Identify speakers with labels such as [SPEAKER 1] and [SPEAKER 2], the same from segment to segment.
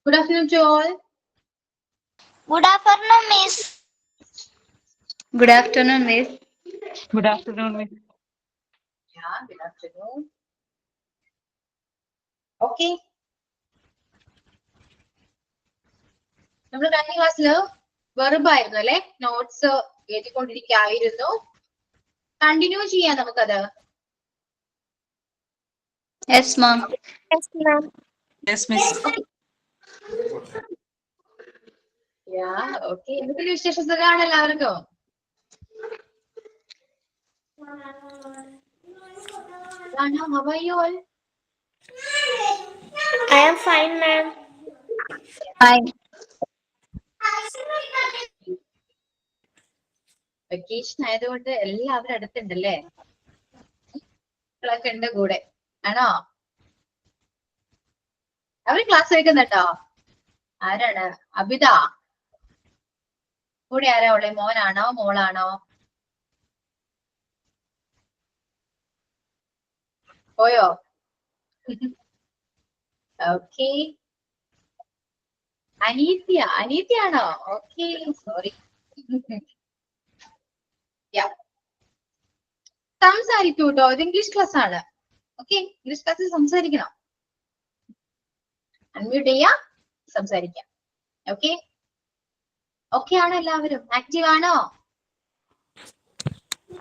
[SPEAKER 1] Good afternoon to all.
[SPEAKER 2] Good afternoon, Miss.
[SPEAKER 3] Good afternoon, Miss.
[SPEAKER 4] Good afternoon, Miss.
[SPEAKER 1] Yeah, good afternoon. Okay. നമ്മൾ കഴിഞ്ഞ ക്ലാസ്സില് വെറുബായിരുന്നു അല്ലെ, notes എഴുതിക്കൊണ്ടിരിക്കായിരുന്നു. Continue ചെയ്യാം നമുക്കത്.
[SPEAKER 3] Yes, ma'am.
[SPEAKER 2] Yes, ma'am.
[SPEAKER 4] Yes, Miss.
[SPEAKER 1] Okay. എന്തെങ്കിലും വിശേഷ സുഖമാണ് എല്ലാവർക്കും? How are you all?
[SPEAKER 2] I am fine, ma'am.
[SPEAKER 3] Fine.
[SPEAKER 1] Vacation ആയതുകൊണ്ട് എല്ലാവരും അടുത്തുണ്ടല്ലേ? മക്കളൊക്കെ ഉണ്ട് കൂടെ ആണോ? അവര് ക്ലാസ് കേൾക്കുന്നുണ്ടോ? ആരാണ്? അബിത കൂടെ ആരാ ഉള്ളേ? മോനാണോ മോളാണോ? പോയോ? ഓക്കെ. അനീത്യാണോ? Okay, sorry. സംസാരിക്കൂ കേട്ടോ, ഇത് ഇംഗ്ലീഷ് ക്ലാസ് ആണ്. ഓക്കെ, ഇംഗ്ലീഷ് ക്ലാസ്സിൽ സംസാരിക്കണം. അൺമ്യൂട്ട് ചെയ്യാം, സംസാരിക്കാം. ഓക്കെ ഓക്കെ ആണോ? എല്ലാവരും ആക്റ്റീവ് ആണോ?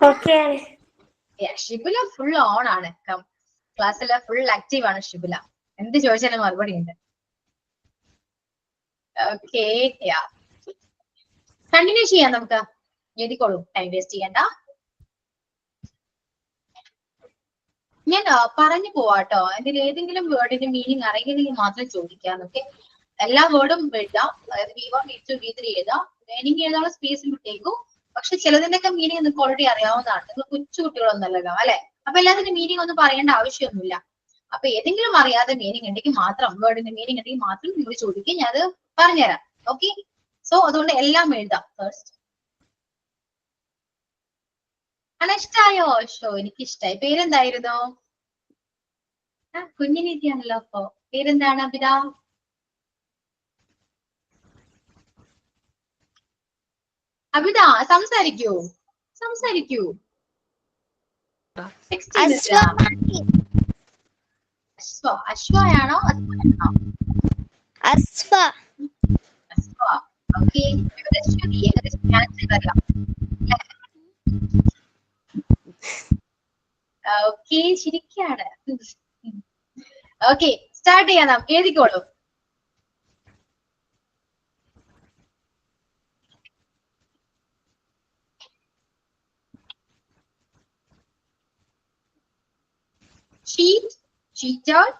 [SPEAKER 2] Okay.
[SPEAKER 1] ഷിബുല ഫുൾ ഓൺ ആണ്. ക്ലാസ്സിൽ ഫുൾ ആക്റ്റീവ് ആണ് ഷിബുല. എന്ത് ചോദിച്ചാലും മറുപടി ഉണ്ട്. ഓക്കെ, കണ്ടിന്യൂ ചെയ്യാം നമുക്ക്. എഴുതിക്കോളൂ, ടൈം വേസ്റ്റ് ചെയ്യണ്ട. ഞാൻ പറഞ്ഞു പോവാട്ടോ. ഇതിൽ ഏതെങ്കിലും വേർഡിന്റെ മീനിങ് അറിയില്ലെങ്കിൽ മാത്രം ചോദിക്കാം. ഓക്കെ, എല്ലാ വേർഡും എഴുതാം. അതായത് V1, V2, V3 എഴുതാം. മീനിങ് എഴുതാനുള്ള സ്പേസ് വിട്ടേക്കും. പക്ഷെ ചിലതിന്റെയൊക്കെ മീനിങ് നിങ്ങൾക്ക് ഓൾറെഡി അറിയാവുന്നതാണ്. നിങ്ങൾ കൊച്ചു കുട്ടികളൊന്നല്ലല്ലോ അല്ലെ? അപ്പൊ എല്ലാത്തിന്റെ മീനിങ് ഒന്നും പറയേണ്ട ആവശ്യമൊന്നുമില്ല. അപ്പൊ ഏതെങ്കിലും അറിയാതെ മീനിങ് ഉണ്ടെങ്കിൽ മാത്രം, വേർഡിന്റെ മീനിങ് ഉണ്ടെങ്കിൽ മാത്രം നിങ്ങൾ ചോദിക്കുക, ഞാൻ അത് പറഞ്ഞുതരാം. ഓക്കെ, സോ അതുകൊണ്ട് എല്ലാം എഴുതാം ഫസ്റ്റ്. ഇഷ്ടായോ? ഷോ, എനിക്ക് ഇഷ്ടായി. പേരെന്തായിരുന്നു? കുഞ്ഞിനീതിയാണല്ലോ. അപ്പൊ പേരെന്താണ് അബിത? അബിത സംസാരിക്കൂ, സംസാരിക്കൂ. അശ്വയാണോ?
[SPEAKER 2] Asfa.
[SPEAKER 1] അശ്വ. ഓക്കെ, ഓക്കെ, ശരിക്കാണ്. ഓക്കെ, സ്റ്റാർട്ട് ചെയ്യാം. നാം എഴുതിക്കോളൂ. cheat, cheated,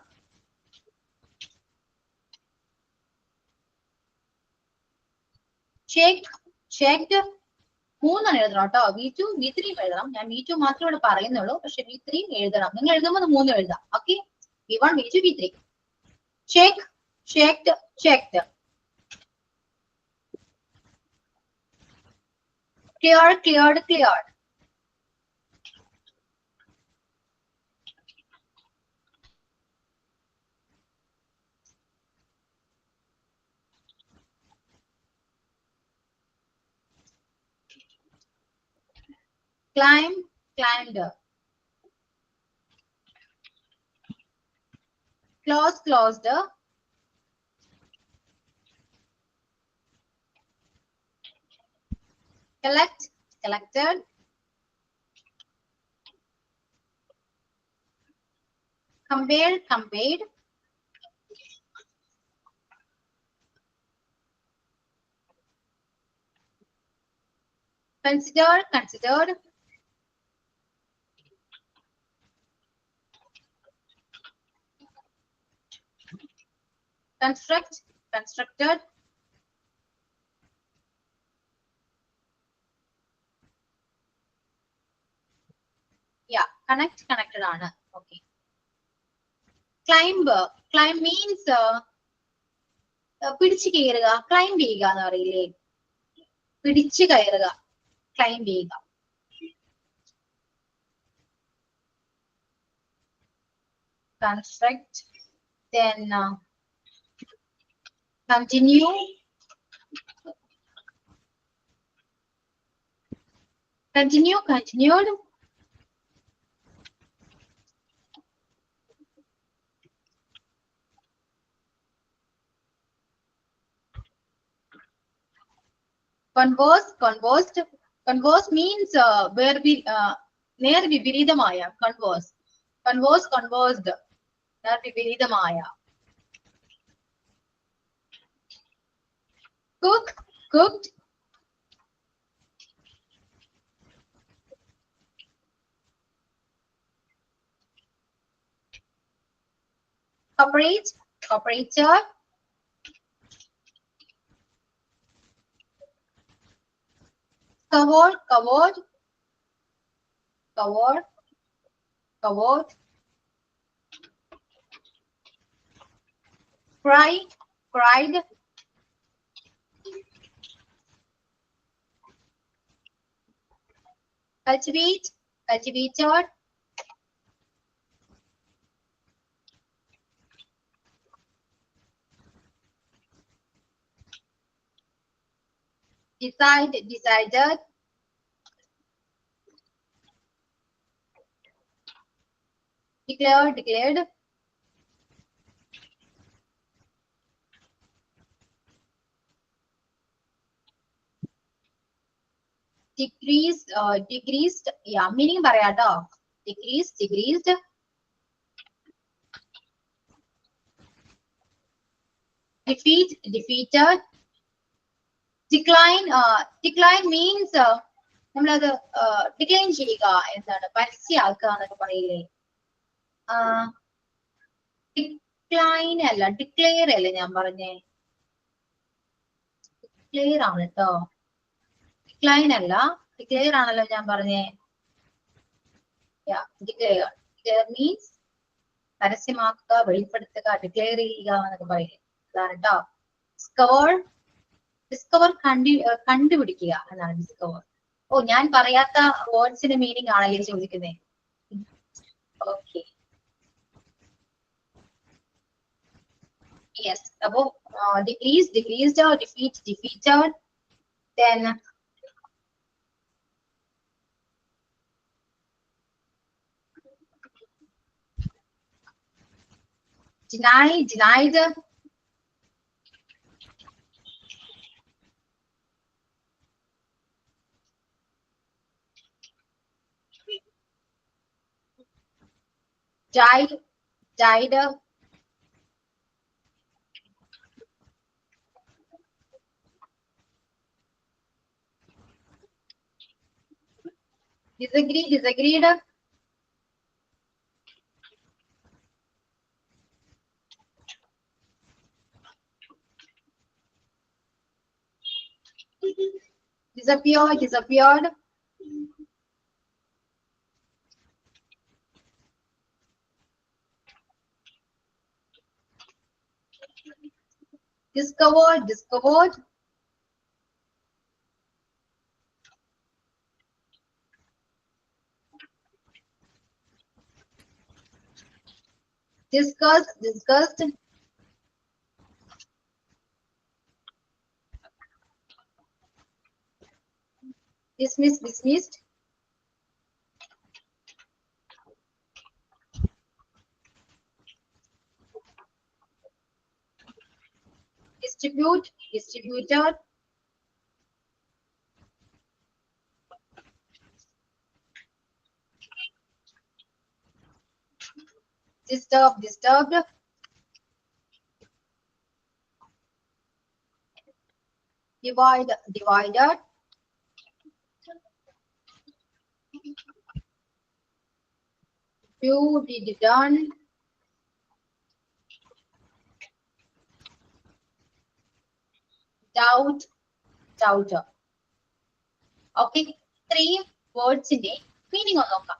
[SPEAKER 1] checked, checked. മൂന്നാണ് എഴുതണം കേട്ടോ. V2, V3 എഴുതണം. ഞാൻ V2 മാത്രമേ ഇവിടെ പറയുന്നുള്ളൂ, പക്ഷെ V3 എഴുതണം. നിങ്ങൾ എഴുതുമ്പോൾ മൂന്നും എഴുതാം. Okay, V1, V2, V3. check, checked, checked. clear, cleared, cleared. climb, climbed. close, closed. collect, collected. compare, compared. consider, considered. construct, constructed. connect, connected ആണ്. ഓക്കെ, climb, climb means പിടിച്ചു കയറുക, ക്ലൈംബ് ചെയ്യുക എന്ന് പറയില്ലേ? പിടിച്ചു കയറുക, ക്ലൈംബ് ചെയ്യുക. construct, then Continue. Continue, continued. Converse, conversed. Converse means where we നേർ വിപരീതമായ converse. Converse, conversed. നേർ വിപരീതമായ. Cook, cooked. Cooperate, cooperator. Covered, covered. Covered, covered. Cry, cried. Cultivate, cultivated. Decide, decided. Declared, declared. Decreased, decreased. Yeah, meaning പറയാട്ടോ. Decreased, decreased. Defeat, defeated. Decline, decline means നമ്മളത് decline ചെയ്യുക എന്താണ് പരസ്യമാക്കുക എന്നൊക്കെ പറയില്ലേ. Decline അല്ല, declare അല്ലേ ഞാൻ പറഞ്ഞേ. ഡിക്ലെയർ ആണ് കേട്ടോ, ഡിക്ലൈൻ അല്ല, ഡിക്ലെയർ ആണല്ലോ ഞാൻ പറഞ്ഞേ. ഡിക്ലെയർ, ഡിക്ലെയർ മീൻസ് പരസ്യമാക്കുക, വെളിപ്പെടുത്തുക, ഡിക്ലെയർ ചെയ്യുക എന്നൊക്കെ പറയില്ലേ, അതാണ് കേട്ടോ. ഡിസ്കവർ, ഡിസ്കവർ കണ്ടുപിടിക്കുക എന്നാണ് ഡിസ്കവർ. ഓ, ഞാൻ പറയാത്ത വേർഡ്സിന്റെ മീനിങ് ആണല്ലേ ചോദിക്കുന്നേ. Okay, yes. അപ്പോ decrease, decreased, defeat, defeated. Then deny, denied. Died, died. Disagree, disagreed. Disappear, disappeared. Discovered, discovered. Discussed, discussed. Dismissed, dismissed. Distribute, distributed. Disturb, disturbed. Divide, divided. Do, did, done. Doubt, doubter. Okay, 3 words in it. Meaning on നോക്കാം.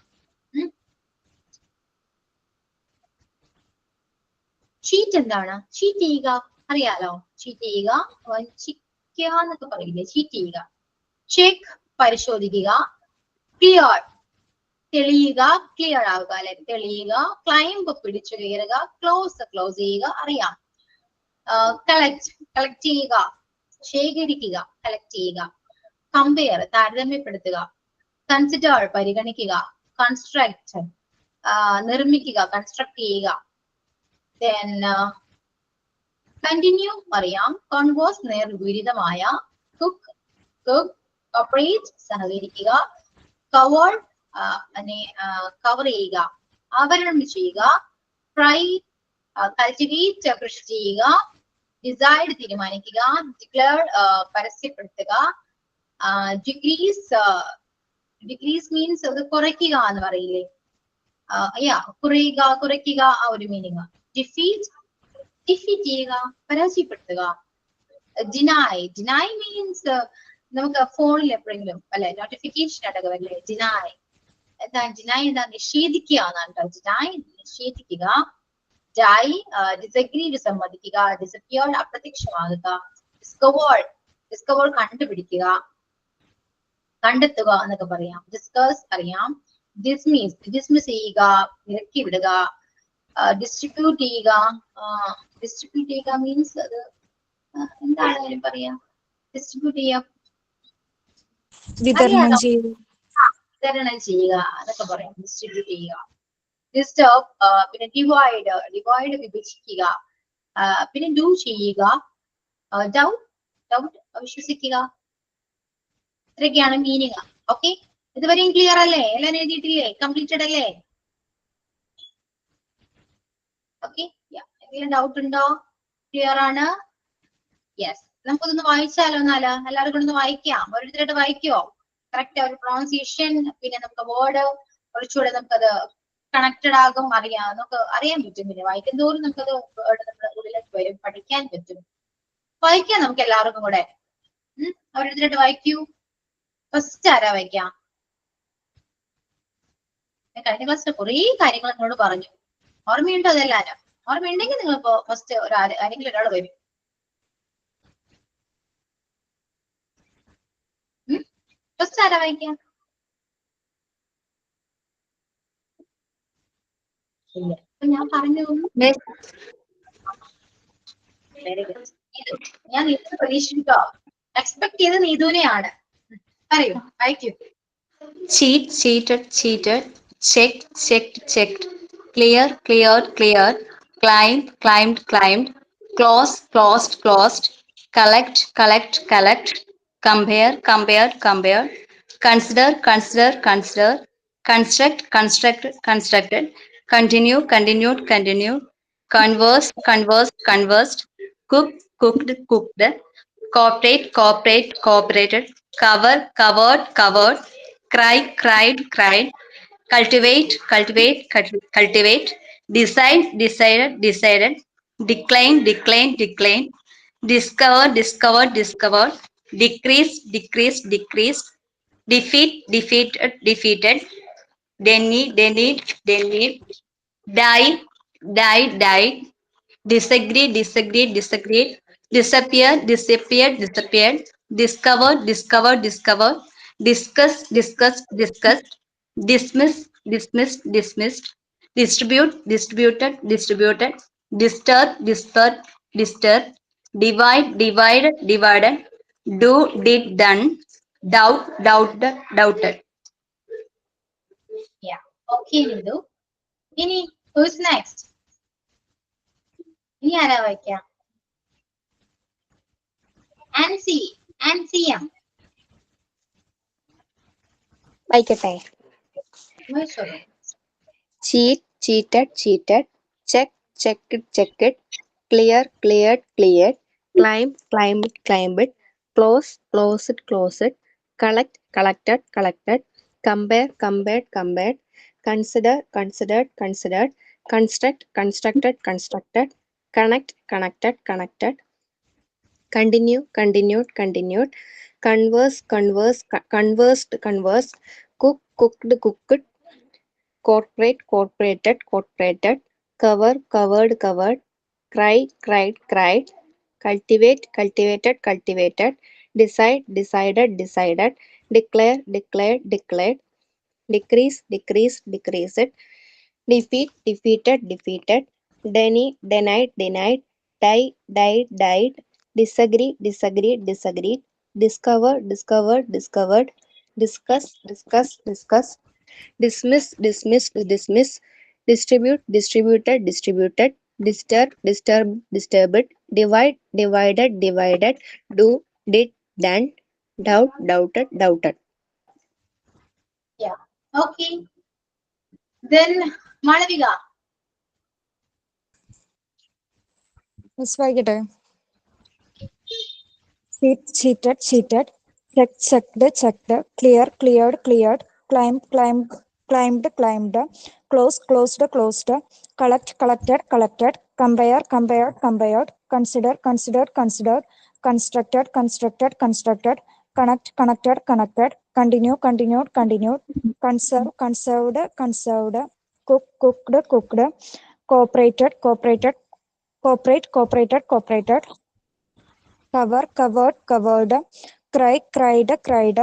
[SPEAKER 1] Cheat എന്താണ്? Cheat ചെയ്യുക അറിയാലോ. Cheat ചെയ്യുക, വഞ്ചിക്കുക എന്നൊക്കെ പറയില്ലേ, cheat ചെയ്യുക. Check, പരിശോധിക്കുക. Clear, തെളിയുക, clear ആവുക അല്ലെ, തെളിയുക. ക്ലൈംബ്, പിടിച്ചു കയറുക. ക്ലോസ്, ക്ലോസ് ചെയ്യുക, അറിയാം. കളക്ട് ചെയ്യുക, ശേഖരിക്കുക, കളക്ട് ചെയ്യുക. കമ്പയർ, താരതമ്യപ്പെടുത്തുക. കൺസിഡർ, പരിഗണിക്കുക. കൺസ്ട്രക്ട്, നിർമ്മിക്കുക, കൺസ്ട്രക്ട് ചെയ്യുക. Then കണ്ടിന്യൂ അറിയാം. കോൺവേഴ്സ്, നേർവിപരീതമായ. കുക്ക്, കോപ്പറേറ്റ്, സഹകരിക്കുക. കവർ, കവർ ചെയ്യുക, ആവരണം ചെയ്യുക. ട്രൈ, കൾട്ടിവേറ്റ്, കൃഷി ചെയ്യുക. ഡിസൈഡ്, തീരുമാനിക്കുക. ഡിക്ലെയർ, പരസ്യപ്പെടുത്തുക. ഡിക്രീസ് മീൻസ് അത് കുറയ്ക്കുക എന്ന് പറയില്ലേ, കുറയ്ക്കുക, ആ ഒരു മീനിങ്. ഡിഫീറ്റ് ചെയ്യുക, പരാജയപ്പെടുത്തുക. ഡിനൈ മീൻസ് നമുക്ക് ഫോണിൽ എപ്പോഴെങ്കിലും അല്ലെ നോട്ടിഫിക്കേഷൻ അടക്കം അല്ലേ ഡിനൈ എന്താ നിഷേധിക്കുക എന്നാണ് കേട്ടോ. ഡിനൈ, നിഷേധിക്കുക. ഡൈ, ഡിസഗ്രി, വിസമ്മതിക്കുക. ഡിസപ്പിയർ, അപ്രത്യക്ഷമാകുക. ഡിസ്കവർ, കണ്ടുപിടിക്കുക, കണ്ടെത്തുക എന്നൊക്കെ പറയാം. ഡിസ്കസ് അറിയാം. ഡിസ്മിസ് ചെയ്യുക, ഇറക്കി വിടുക. ഡിസ്ട്രിബ്യൂട്ട് ചെയ്യുക മീൻസ് അത് എന്താണ് പറയാ, ഡിസ്ട്രിബ്യൂട്ട് ചെയ്യുക,
[SPEAKER 5] വിതരണം ചെയ്യുക.
[SPEAKER 1] വിതരണം ചെയ്യുക എന്നൊക്കെ പറയാം. ഡിസ്ട്രിബ്യൂട്ട് ചെയ്യുക. ഡിസ്റ്റർബ്, പിന്നെ ഡിവൈഡ്, വിഭജിക്കുക. പിന്നെ ഡു ചെയ്യുക. ഡൗട്ട്, വിശ്വസിക്കുക. ഇത്രയൊക്കെയാണ് മീനിങ്. ഓക്കെ, ഇതുവരെയും ക്ലിയർ അല്ലേ? എല്ലാം എഴുതിയിട്ടില്ലേ? കംപ്ലീറ്റഡ് അല്ലേ? ഓക്കെ, എന്തെങ്കിലും ഡൗട്ട് ഉണ്ടോ? ക്ലിയർ ആണ്? യെസ്. നമുക്കൊന്ന് വായിച്ചാലോ? എന്നാല് എല്ലാവർക്കും ഒന്ന് വായിക്കാം. ഓരോരുത്തരായിട്ട് വായിക്കുവോ? കറക്റ്റ് ഒരു പ്രൊണൗൺസിയേഷൻ, പിന്നെ നമുക്ക് വേർഡ് കുറച്ചുകൂടെ നമുക്കത് കണക്റ്റഡ് ആകും, നമുക്ക് അറിയാൻ പറ്റും. പിന്നെ വായിക്കും തോറും നമുക്കത് വേർഡ് നമ്മുടെ ഉള്ളിലേക്ക് വരും, പഠിക്കാൻ പറ്റും. വായിക്കാം നമുക്ക് എല്ലാവർക്കും കൂടെ. ഓരോരുത്തരായിട്ട് വായിക്കൂ. ഫസ്റ്റ് ആരാ വായിക്കാം? കഴിഞ്ഞ ക്ലാസ്സിൽ കുറേ കാര്യങ്ങൾ നിങ്ങളോട് പറഞ്ഞു. ഓർമ്മയുണ്ടോ അതെല്ലാരും? ഓർമ്മയുണ്ടെങ്കിൽ നിങ്ങളിപ്പോ ഫസ്റ്റ് ആരെങ്കിലും ഒരാൾ വരും. ഫസ്റ്റ് ആരാ വായിക്കാം? ഇല്ല, ഞാൻ പറഞ്ഞു. Very good. ഞാൻ നീതു പ്രതീക്ഷിച്ചോ? എക്സ്പെക്ട് ചെയ്ത് നീതുവിനെയാണ്. പറയൂ, വായിക്കൂ.
[SPEAKER 3] cheated, checked, clear, cleared, climbed, closed, collect, compare, consider, constructed, continue, conversed, cooked, cooperated, covered, cried, cultivate, decided, decline, discovered, decreased, defeated, denied, died, disagree, disagreed, disappeared, discovered, discuss, dismissed, distributed, disturb, divided, do, did, done, doubted.
[SPEAKER 1] Yeah. Okay, Nindu. ഇനി who's next? ഇനി ആരാ വായിക്കാം? ആൻസിയ.
[SPEAKER 5] വായിക്കട്ടെ. cheated, checked, cleared, climbed, closed, collected, compare, consider, considered, constructed, connect, connected, continue, continued, conversed, cooked, cooperated, covered, cried, cultivated, decided, declared, decreased, defeated, denied, die, died, died, disagree, disagreed, disagreed, discover, discovered, discovered, discuss, discuss, discuss, dismiss, dismissed, dismiss, distribute, distributed, distributed, disturb, disturb, disturbed, divide, divided, divided, do, did, done, doubt, doubted, doubted.
[SPEAKER 1] Yeah. Okay. Then Malavika.
[SPEAKER 6] Miss വായിക്കട്ടെ. Cheat, cheated, cheated. Check, checked, checked. Clear, cleared, cleared. Climb, climbed, climbed, climbed. Close, closed, closed. Collect, collected, collected. Compare, compared, compared. Consider, considered, considered. Constructed, constructed, constructed. Connect, connected, connected. Continue, continued, continued. Conserve, conserved, conserved. Cook, cooked, cooked. Cooperated, cooperated. Cooperate, cooperated, cooperated. Cover, covered, covered. Cry, cried, cried.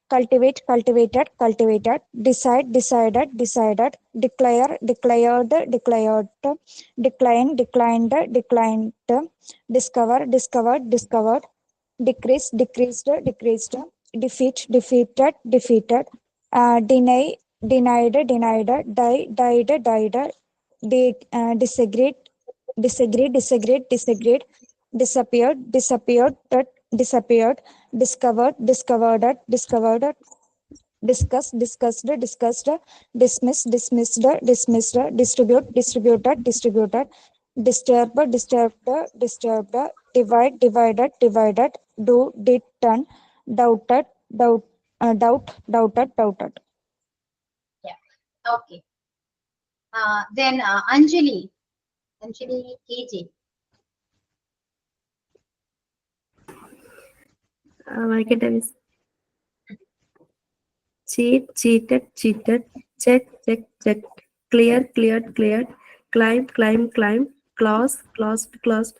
[SPEAKER 6] Cultivate, cultivated, cultivated. Decide, decided, decided. Declare, declared, declared. Decline, declined, declined. Discover, discovered, discovered. Decrease, decreased, decreased. Defeat, defeated, defeated. Deny, denied, denied. Die, died, died. Disagreed, disagreed, disagreed, disagreed. Disappeared, disappeared, disappeared. Discovered, discovered, discovered. Discuss, discussed, discussed. Dismiss, dismissed, dismissed. Distribute, distributed, distributed. Disturb, disturbed, disturbed. Divide, divided, divided. Do, did, done. Doubted, doubt, doubted, doubted.
[SPEAKER 1] Yeah. Okay. Then Anjali. Anjali KG.
[SPEAKER 7] വായിക്കട്ടെ miss. Cheat, cheated, cheated. Check, check, checked. Clear, cleared, cleared. Climb, climb, climb. Close, closed, closed.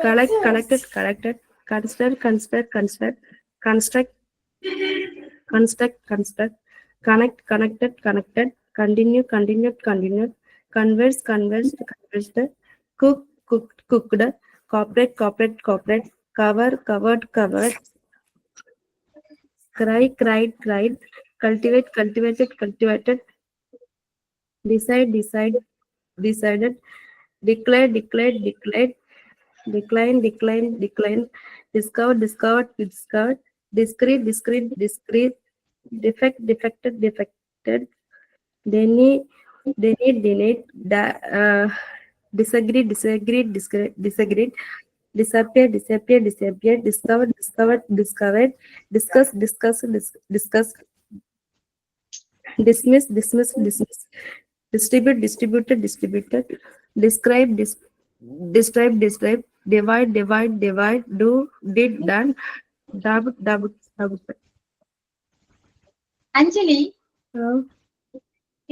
[SPEAKER 7] Collect, collected, collected. Consider, consider, considered. Construct, construct, construct. Connect, connected, connected. Continue, continued, continued. Converse, conversed, conversed. Cook, cooked, cooked. Cooperate, cooperate, cooperate. Cover, covered, covered. Cry, cried, cried. Cultivate, cultivated, cultivated. Decide, decide, decided. Declare, declared, declared. Decline, decline, decline. Discover, discovered, discovered. Discrete, discrete, discrete. Defect, defected, defected. Deny, denied, denied. Disagree, disagreed, disagreed. Disappear, disappear, disappear. Discovered, discovered, discovered. Discuss, discuss, discuss. Dismiss, dismiss, dismiss. Distribute, distributed, distributed. Describe, describe, describe. Divide, divide, divide. Do, did, done. Doubt, doubt, doubt.
[SPEAKER 1] Anjali.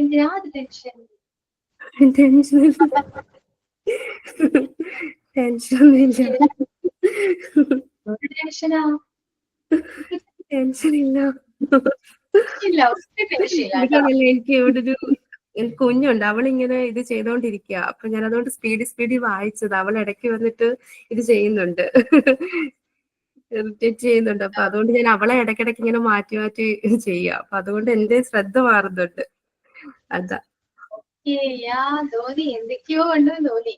[SPEAKER 1] എന്തിനാ tension?
[SPEAKER 7] ടെൻഷനില്ല.
[SPEAKER 1] ടെൻഷനാ?
[SPEAKER 7] ടെൻഷനില്ല.
[SPEAKER 1] ഇല്ല, ഒത്തിരി tension ഇല്ല.
[SPEAKER 7] എനിക്ക് ഇവിടെ ഒരു കുഞ്ഞുണ്ട്, അവളിങ്ങനെ ഇത് ചെയ്തോണ്ടിരിക്കുക. അപ്പൊ ഞാൻ അതുകൊണ്ട് സ്പീഡിൽ വായിച്ചത്. അവൾ ഇടയ്ക്ക് വന്നിട്ട് ഇത് ചെയ്യുന്നുണ്ട്, ഇറിറ്റേറ്റ് ചെയ്യുന്നുണ്ട്. അപ്പൊ അതുകൊണ്ട് ഞാൻ അവളെ ഇടയ്ക്കിടയ്ക്ക് ഇങ്ങനെ മാറ്റി മാറ്റി ചെയ്യുക. അപ്പൊ അതുകൊണ്ട് എന്റെ ശ്രദ്ധ മാറുന്നുണ്ട്. അതാ.
[SPEAKER 1] തോന്നി, എന്തൊക്കെയോ ഉണ്ടെന്ന് തോന്നി.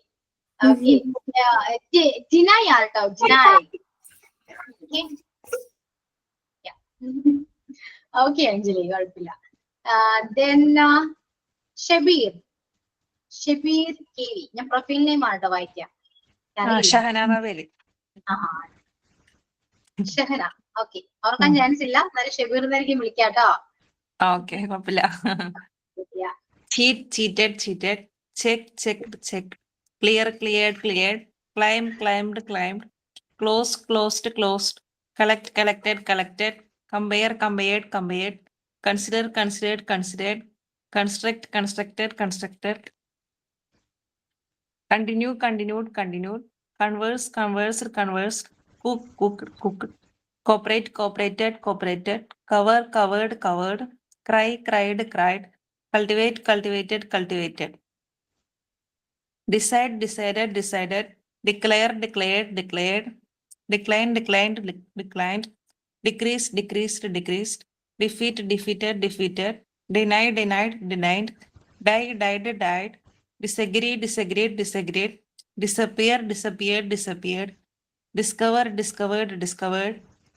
[SPEAKER 1] ഓക്കെ, ജിനായി ആട്ടോ, ജിനായി. ഓക്കെ അഞ്ജലി, കുഴപ്പമില്ല. ദെൻ ഷബീർ, ഷബീർ കെ വി. ഞാൻ പ്രൊഫൈൽ നെയിം ആട്ടോ വായിക്കാം.
[SPEAKER 4] ഷഹന നവേലി.
[SPEAKER 1] ഷഹന. ഓക്കെ, ഓർക്കാൻ ചാൻസ് ഇല്ല, എന്നാലും ഷബീർ എന്നായിരിക്കും വിളിക്കാട്ടോ.
[SPEAKER 4] ഓക്കെ, കുഴപ്പമില്ല. Cheat, cheated, cheated. Check, checked, checked. Clear, cleared, cleared. Climb, climbed, climbed. Close, closed, closed. Collect, collected, collected. Compare, compared, compared. Consider, considered, considered. Construct, constructed, constructed. Continue, continued, continued. Converse, conversed, conversed. Cook, cooked, cooked. Cooperate, cooperated, cooperated. Cover, covered, covered. Cry, cried, cried. Cultivate, cultivated, cultivated. Decide, decided, decided. declare, declared, declared, decline, declined, declined, decrease, decreased, decreased, defeat, defeated, defeated, deny, denied, denied, die, died, died, disagree, disagreed, disagreed, disappear, disappeared, disappeared, discover, discovered, discovered,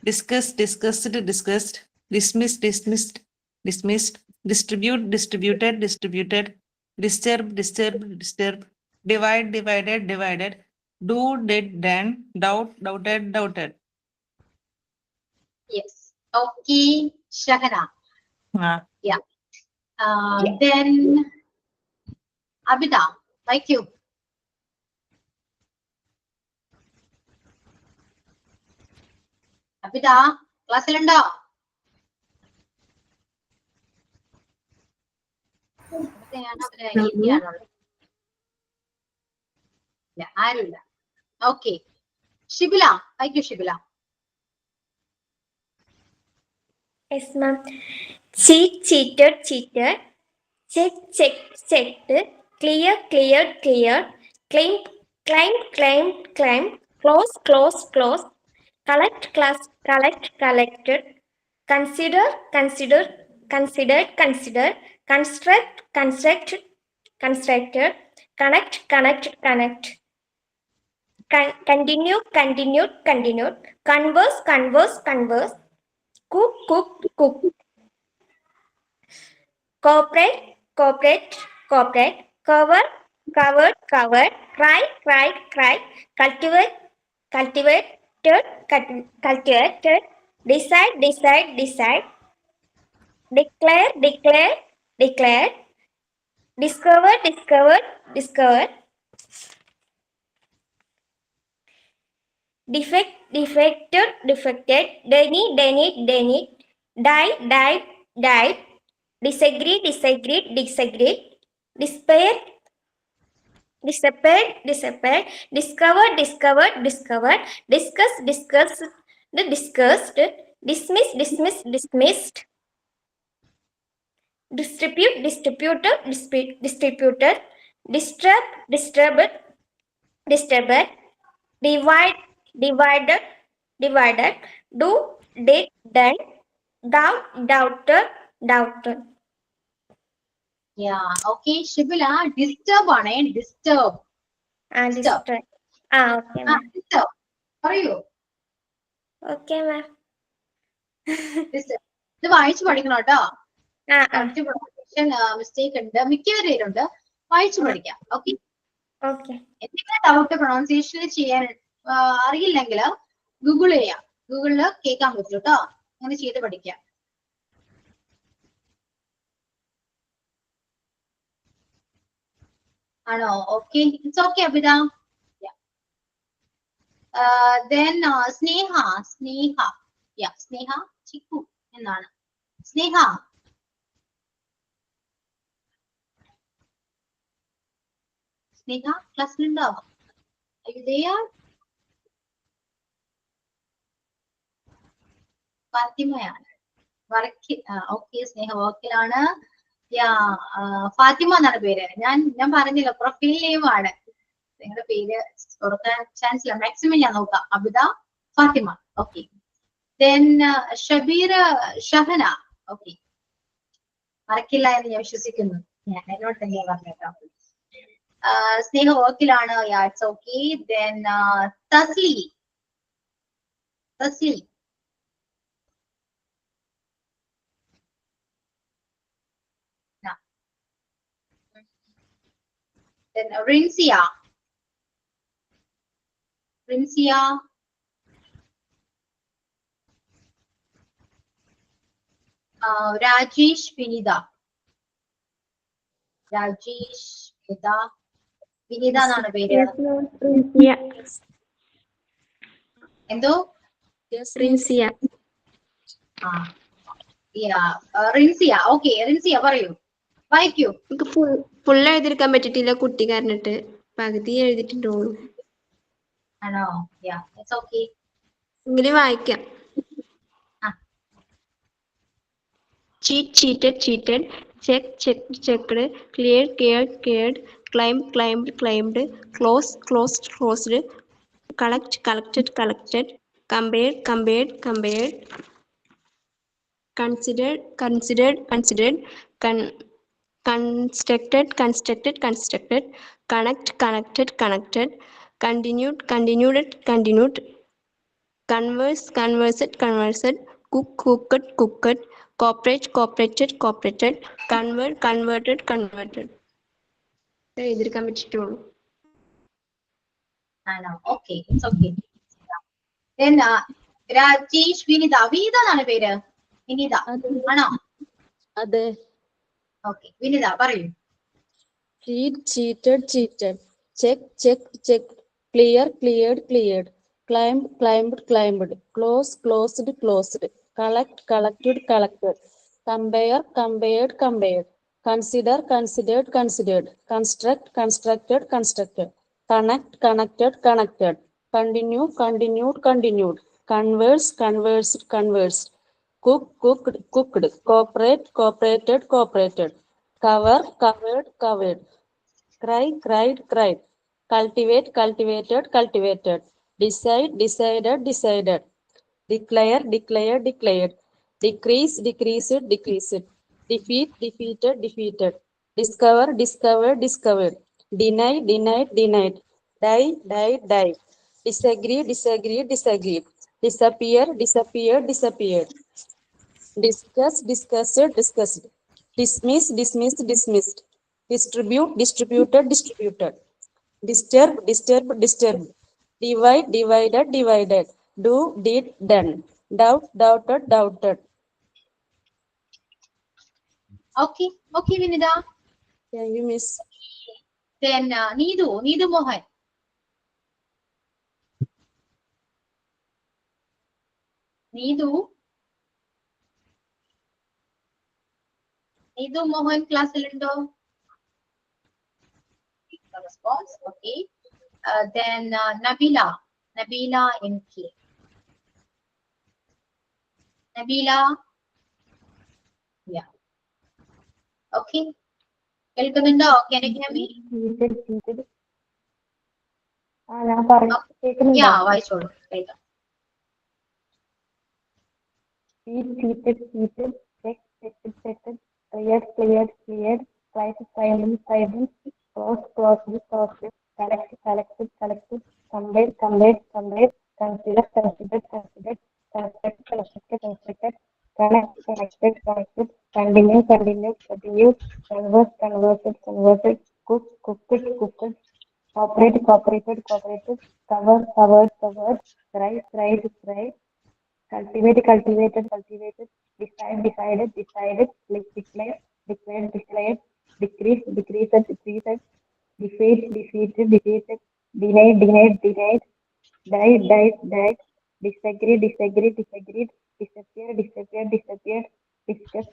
[SPEAKER 4] discuss, discussed, discussed, dismiss, dismissed, dismissed, distribute, distributed, distributed, disturb, disturbed, disturbed, divide, divided, divided, do, did, done, doubt, doubted, doubted.
[SPEAKER 1] Yes. Okay, Shahana.
[SPEAKER 4] Ah.
[SPEAKER 1] Yeah. Then Abida, like you. Abida, ക്ലാസ്സിലുണ്ടോ? ആരുമില്ല. Okay, Shibila, like you, Shibila.
[SPEAKER 2] Yes, ma'am. Cheat, cheated, cheated. Check, checked, checked. Clear, cleared, cleared. Claimed, climbed, climbed, climbed. Close, close, close. Collect, class, collect, collected. Consider, consider, considered, considered. Construct, construct, constructed. Connect, connect, connect. Continue, continued, continued. Converse, converse, converse. Cook, cook, cook. Cooperate, cooperate, cooperate. Cover, covered, covered. Cry, cried, cried. Cultivate, cultivated, cultivated. Decide, decide, decide. Declare, declare, declared. Discover, discovered, discovered. Defect, defected, defected. Denny, Denny, Denny. Die, died, died. Disagree, disagreed, disagreed. Despair, disappeared, disappeared. Discovered, discovered, discovered. Discuss, discussed, discussed. Dismiss, dismissed, dismissed. Distribute, distributed, distributed. Disturb, disturbed, disturbed. Divide, divided, divided. Do, did, done. Doubt, doubted, doubted.
[SPEAKER 1] Yeah, okay, Shibila, disturb ആണേ, disturb.
[SPEAKER 2] Disturb. Okay, ma'am.
[SPEAKER 1] Disturb പറയൂ.
[SPEAKER 2] Okay, ma'am.
[SPEAKER 1] Disturb. ഇത് വായിച്ചു പഠിക്കണം കേട്ടോ.
[SPEAKER 2] Okay.
[SPEAKER 1] Mistake ഉണ്ട്, മിക്ക പേരുണ്ട്. വായിച്ചു പഠിക്കാം. ഓക്കെ.
[SPEAKER 2] Okay.
[SPEAKER 1] എന്തെങ്കിലും ഡൗട്ട് പ്രൊണൗൺസിയേഷനിൽ ചെയ്യാൻ അറിയില്ലെങ്കിൽ ഗൂഗിൾ ചെയ്യാം. ഗൂഗിളില് കേൾക്കാൻ പറ്റും കേട്ടോ. അങ്ങനെ ചെയ്ത് പഠിക്കാം. ആണോ? Okay, it's okay Abitha. Then സ്നേഹ, സ്നേഹ, സ്നേഹ ചിക്കു എന്നാണ്. സ്നേഹ, സ്നേഹ ക്ലാസ്സിലുണ്ടോ? ഫാത്തിമയാണ്. ഓക്കെ, സ്നേഹ വർക്കിലാണ്. ഫാത്തിമ എന്നാണ് പേര്. ഞാൻ പറഞ്ഞില്ല, പ്രൊഫൈൽ നെയിം ആണ്. നിങ്ങളുടെ പേര് ഓർക്കാൻ ചാൻസ് ഇല്ല. മാക്സിമം ഞാൻ നോക്കാം. Abida, Fathima. Okay. Then Shabeer, Shahana. Okay, മറക്കില്ല എന്ന് ഞാൻ വിശ്വസിക്കുന്നു. ഞാൻ എന്നോട് തന്നെ പറഞ്ഞേക്കാം. സ്നേഹ വർക്കിലാണ്. It's okay. Then Thasli, Thasli. Then Rinsia, Rinsia. Rajesh, Vinida. Rajesh, Vinida. Vinida എന്നാണ് പേര്. എന്തോ?
[SPEAKER 5] റിൻസിയ.
[SPEAKER 1] റിൻസിയ. ഓക്കെ, റിൻസിയ പറയൂ, വായിക്കൂ.
[SPEAKER 5] എനിക്ക് ഫുൾ എഴുതിയെടുക്കാൻ പറ്റിയിട്ടില്ല, കുട്ടി കാരണിട്ട് പകുതി എഴുതിയിട്ടുണ്ടോളൂ.
[SPEAKER 1] ആണോ? It's okay.
[SPEAKER 5] എങ്കിലും വായിക്കാം. Cheat, cheated, cheated. Check, checked, checked. Cleared, cleared, cleared. climb, climbed, climbed, close, closed, closed, collect, collected, collected, compared, compared, compared, considered, considered, considered, constructed, constructed, constructed, connect, connected, connected, continued, continued, continued, converse, conversed, conversed, cook, cooked, cooked, cooperate, cooperated, cooperated, convert, converted, converted. എഴുതിയെടുക്കാൻ പറ്റിയിട്ടുള്ളൂ.
[SPEAKER 1] ആണോ? Okay, it's okay. Then Rajesh Vinitha. Vinitha എന്നാണ് പേര്? വിനിത ആണോ?
[SPEAKER 8] അതെ.
[SPEAKER 1] Okay, Vinitha പറയൂ.
[SPEAKER 8] Cheat, cheated, cheated. Check, checked, checked. Clear, cleared, cleared. Climbed, climbed, climbed. Close, closed, closed. Collect, collected, collected. Compare, compared, compared. Consider, considered, considered. Construct, constructed, constructed. Connect, connected, connected. Continue, continued, continued. Converse, conversed, conversed. Cook, cooked, cooked. Cooperate, cooperated, cooperated. Cover, covered, covered. Cry, cried, cried. Cultivate, cultivated, cultivated. Decide, decided, decided. Declare, declared, declared. Decrease, decreased, decreased. Defeat, defeated, defeated. Discover, discovered, discovered. Deny, denied, denied. Die, died, died. Disagree, disagreed, disagreed. Disappear, disappeared, disappeared. Discuss, discussed, discussed. Dismiss, dismissed, dismissed. Distribute, distributed, distributed. Disturb, disturbed, disturbed. Divide, divided, divided. Do, did, done. Doubt, doubted, doubted.
[SPEAKER 1] Okay, okay Vinitha.
[SPEAKER 8] Thank you, Miss.
[SPEAKER 1] Then Neethu Mohan. Neethu Mohan ക്ലാസ്സിലുണ്ടോ? Response, okay. Then Nabila NK. Nabila, yeah, okay. കേൾക്കുന്നുണ്ടോ? Can you hear me? Yeah, വായിച്ചോളൂ, കേൾക്കാം.
[SPEAKER 9] Cheated, checked, checked, cleared, cleared, climbed, climbed, closed, closed, collected, compared, considered, constructed, constructed, connected, continued, conversed, cooked, cooperated, covered, cried, cultivated, decide, decided, declared, decrease, decreased, defeated, denied, died, disagree, disagreed, disappear, disappeared, discuss,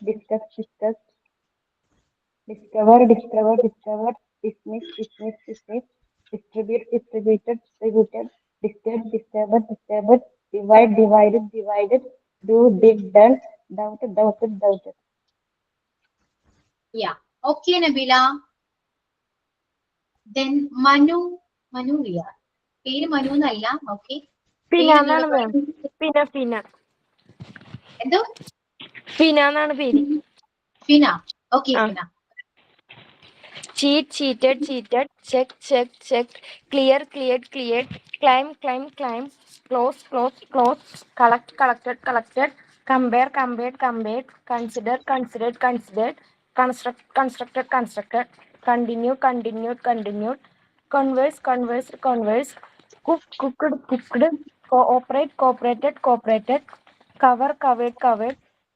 [SPEAKER 9] discover, discovered, dismiss, distribute, distributed, disturb, disturbed, divide, divided, do, did, done, doubted.
[SPEAKER 1] Yeah, okay Nabila. Then Manu Riya. പേര് മനു എന്നല്ല, okay.
[SPEAKER 2] ഫിന എന്നാണ് മാം. ഫിന
[SPEAKER 1] എന്തോ?
[SPEAKER 2] ഫിന എന്നാണ് പേര്.
[SPEAKER 1] ഫിന, okay. ഫിന.
[SPEAKER 2] Cheat, cheated, check, clear, cleared, climb, close, collect, collected, compare, compared, consider, considered, construct, constructed, continue, continued, converse, cook, cooked, cooperate, cooperated, cover, covered,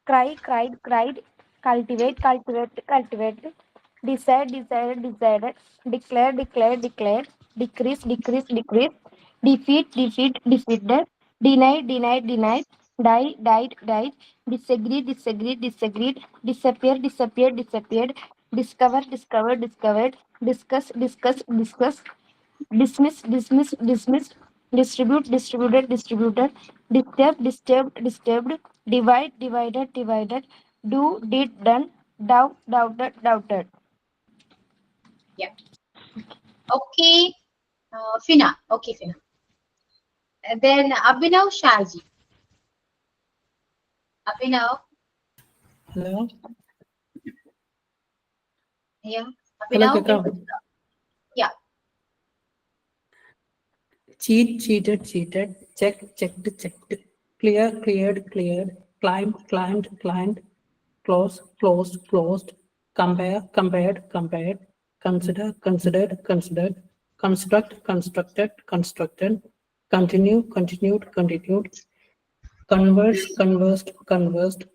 [SPEAKER 2] cry, cried, cultivate, decide, decided, declare, declared, decrease, defeat, defeated, deny, denied, die, died, disagree, disagreed, disappear, disappeared, discover, discovered, discuss, discussed, dismiss, dismissed, distribute, distributed, disturbed, divide, divided, do, did, done, doubted.
[SPEAKER 1] Yeah. Okay. Fina. Okay, Fina. And then Abhinav Shaji. Abhinav.
[SPEAKER 10] Hello.
[SPEAKER 1] Yeah.
[SPEAKER 10] Hello,
[SPEAKER 1] Abhinav.
[SPEAKER 10] Kakam.
[SPEAKER 1] Yeah.
[SPEAKER 10] Cheat, cheated, cheated. Check, checked, checked. Clear, cleared, cleared. Climb, climbed, climbed. Close, closed, closed. Compare, compared, compared. Consider, considered, considered. Construct, constructed, constructed. Continue, continued, continued. Converse, conversed, conversed.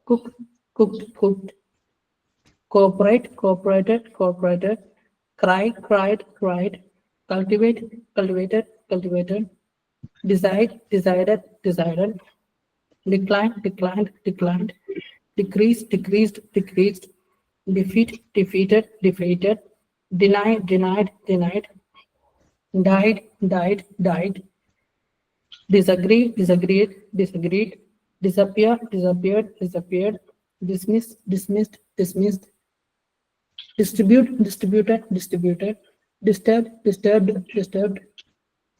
[SPEAKER 10] Cook, cooked, cooked. Cooperate, cooperated, cooperated. Cry, cried, cried. Cultivate, cultivated, cultivated. Decide, decided, decided. Decline, declined, declined. Decrease, decreased, decreased. Defeat, defeated, defeated. Deny, denied, denied. Died, died, died. Disagree, disagreed, disagreed. Disappear, disappeared, disappeared. Dismiss, dismissed, dismissed. Distribute, distributed, distributed. Disturb, disturbed, disturbed.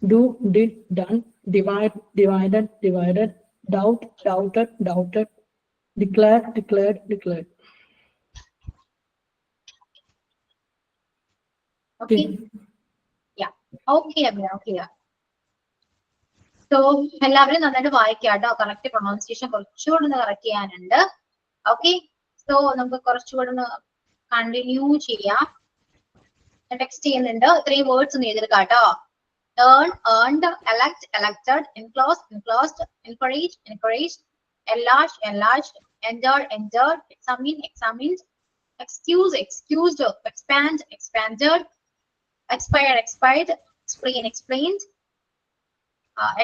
[SPEAKER 10] Do, did, done. Divide, divided, divided. Doubt, doubted, doubted. Declare, declared, declared.
[SPEAKER 1] Okay.
[SPEAKER 10] Okay.
[SPEAKER 1] Yeah. Okay, Abhinav. Okay. So, എല്ലാവരും നന്നായിട്ട് വായിക്കാം കേട്ടോ. Correct pronunciation കുറച്ചുകൂടെ ഒന്ന് correct ചെയ്യാനുണ്ട്. Okay. So നമുക്ക് കുറച്ചുകൂടെ ഒന്ന് കണ്ടിന്യൂ ചെയ്യാം. ടെക്സ്റ്റ് ചെയ്യുന്നുണ്ട്. ഇത്രയും വേർഡ്സ് ഒന്ന് എഴുതിയെടുക്കാം കേട്ടോ. Earn, earned, elect, elected, enclosed, enclosed, encourage, encouraged, enlarge, enlarged, entered, entered, examine, examined, excuse, excused, expand, expanded, expired, expired, explain, explained,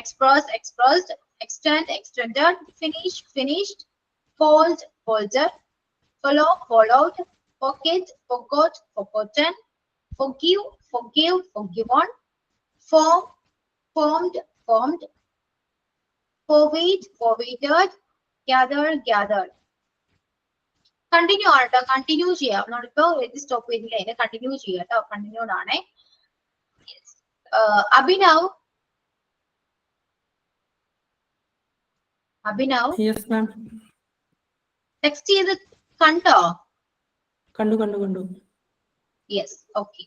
[SPEAKER 1] express, expressed, extend, extended, finish, finished, fold, folded, follow, followed, forget, forgot, forgotten, forgive, forgive, forgiven, form, formed, formed, forward, forwarded, gather, gathered. Continue ആണ് കേട്ടോ. Continue ചെയ്യാം. നമ്മളിപ്പോ ഇത് stop ചെയ്തില്ല, അതിനെ continue ചെയ്യാം കേട്ടോ. Continued ആണേ. Abhinav. Abhinav.
[SPEAKER 10] Yes, ma'am.
[SPEAKER 1] Text ചെയ്ത് കണ്ടോ?
[SPEAKER 10] കണ്ടു, കണ്ടു, കണ്ടു.
[SPEAKER 1] യെസ്. ഓക്കെ.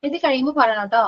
[SPEAKER 1] ഇത് കഴിയുമ്പോ പറയണം കേട്ടോ.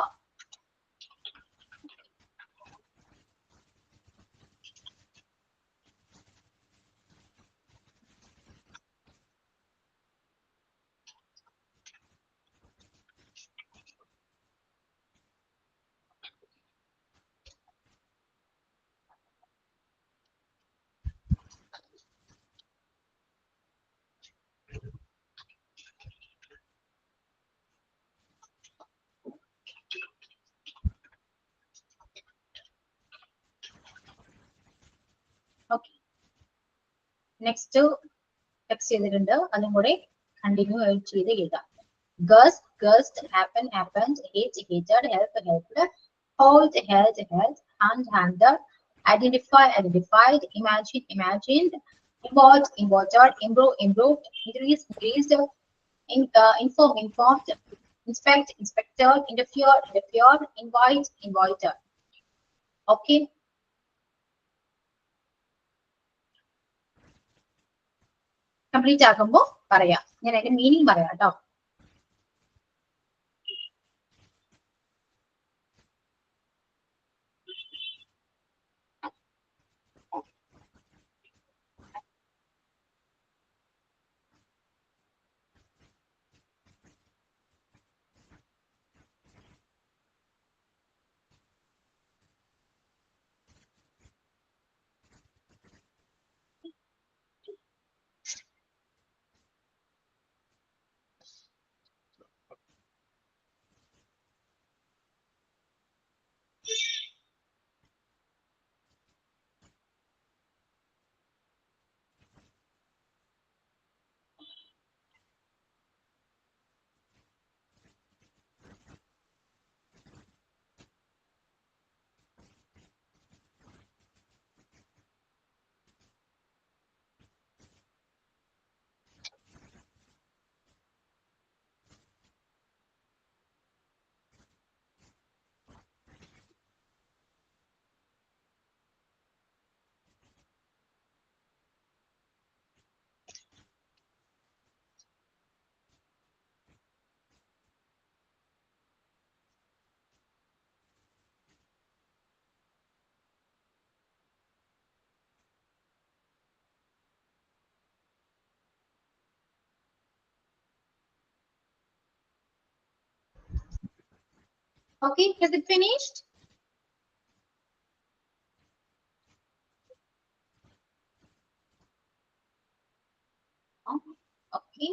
[SPEAKER 1] ഓക്കെ. നെക്സ്റ്റ് ടെക്സ്റ്റ് ചെയ്തിട്ടുണ്ട്, അതും കൂടെ കണ്ടിന്യൂ ചെയ്ത് എഴുതുക. Guest guest, happen happened, hate hated, help helped, hold held held, hand handed, identify identified, imagine imagined, involved involved, improve improved, increase increased, inform informed, inspect inspected, interfere interfered, invite invited. Okay. Complete ആക്കുമ്പോ പറയാം, ഞാൻ അതിന്റെ meaning പറയാം കേട്ടോ. Okay, is it finished? Okay,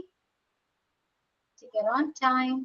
[SPEAKER 1] take your own time.